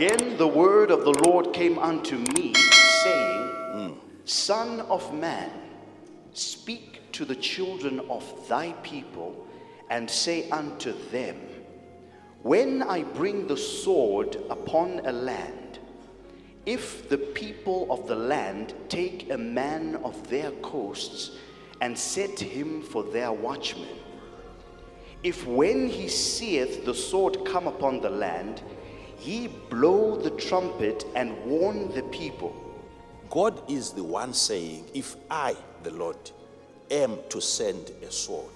again the word of the Lord came unto me, saying, Son of man, speak to the children of thy people, and say unto them, when I bring the sword upon a land, if the people of the land take a man of their coasts, and set him for their watchman, if when he seeth the sword come upon the land, he blow the trumpet and warn the people. God is the one saying, if I, the Lord, am to send a sword.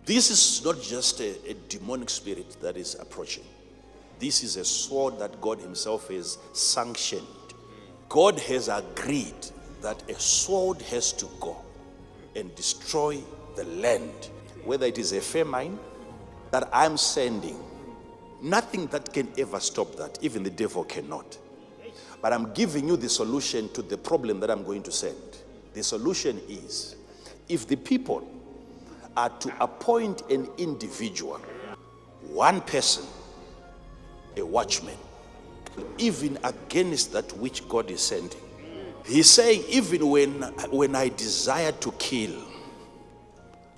This is not just a demonic spirit that is approaching. This is a sword that God himself has sanctioned. God has agreed that a sword has to go and destroy the land. Whether it is a famine that I'm sending, nothing that can ever stop that. Even the devil cannot. But I'm giving you the solution to the problem that I'm going to send. The solution is, if the people are to appoint an individual, one person, a watchman, even against that which God is sending. He's saying, even when I desire to kill,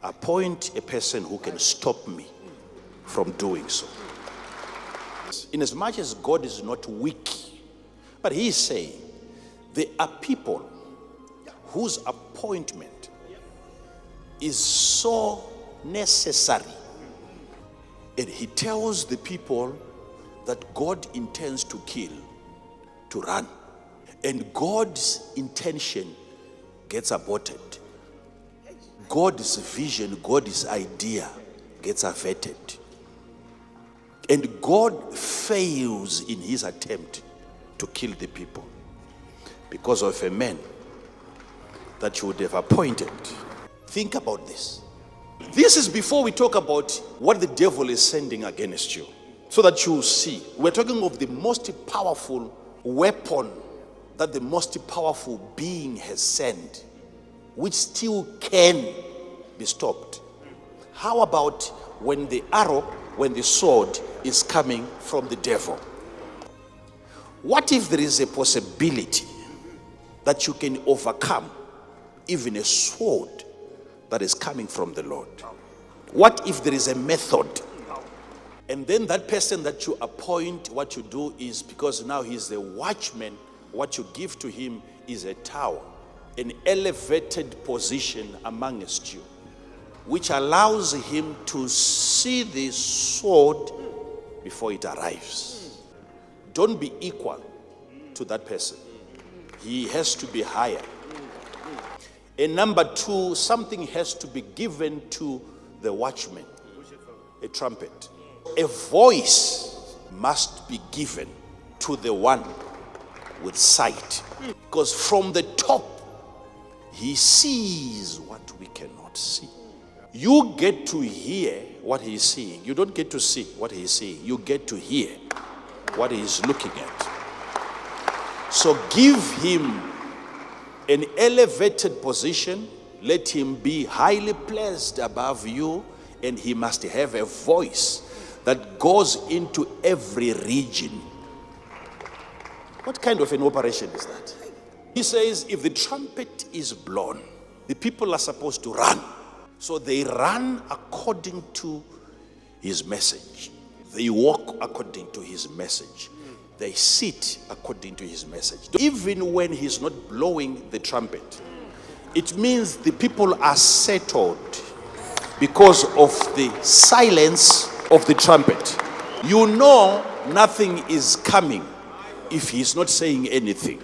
appoint a person who can stop me from doing so. Inasmuch as God is not weak, but he is saying, there are people whose appointment is so necessary. And he tells the people that God intends to kill, to run. And God's intention gets aborted. God's vision, God's idea gets averted. And God fails in his attempt to kill the people because of a man that you would have appointed. Think about this. This is before we talk about what the devil is sending against you, so that you see. We're talking of the most powerful weapon that the most powerful being has sent, which still can be stopped. How about when the arrow, when the sword is coming from the devil? What if there is a possibility that you can overcome even a sword that is coming from the Lord? What if there is a method? And then that person that you appoint, what you do is, because now he's the watchman, what you give to him is a tower, an elevated position amongst you, which allows him to see the sword before it arrives. Don't be equal to that person. He has to be higher. And number two, something has to be given to the watchman, a trumpet. A voice must be given to the one with sight. Because from the top, he sees what we cannot see. You get to hear what he's seeing. You don't get to see what he's seeing. You get to hear what he's looking at. So give him an elevated position. Let him be highly placed above you, and he must have a voice that goes into every region. What kind of an operation is that? He says, if the trumpet is blown, the people are supposed to run. So they run according to his message. They walk according to his message. They sit according to his message. Even when he's not blowing the trumpet, it means the people are settled because of the silence of the trumpet. You know nothing is coming if he's not saying anything.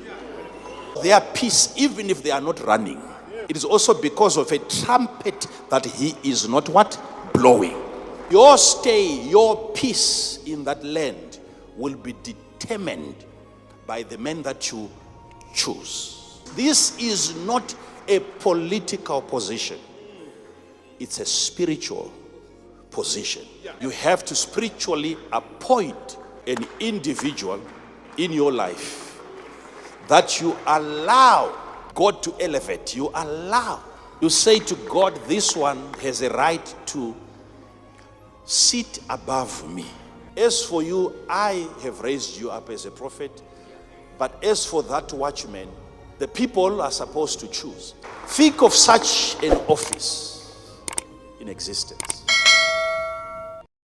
They are peace even if they are not running. It is also because of a trumpet that he is not what? Blowing. Your stay, your peace in that land will be determined by the men that you choose. This is not a political position. It's a spiritual position. You have to spiritually appoint an individual in your life that you allow God to elevate. You allow. You say to God, this one has a right to sit above me. as for you, I have raised you up as a prophet. But as for that watchman, the people are supposed to choose. Think of such an office in existence.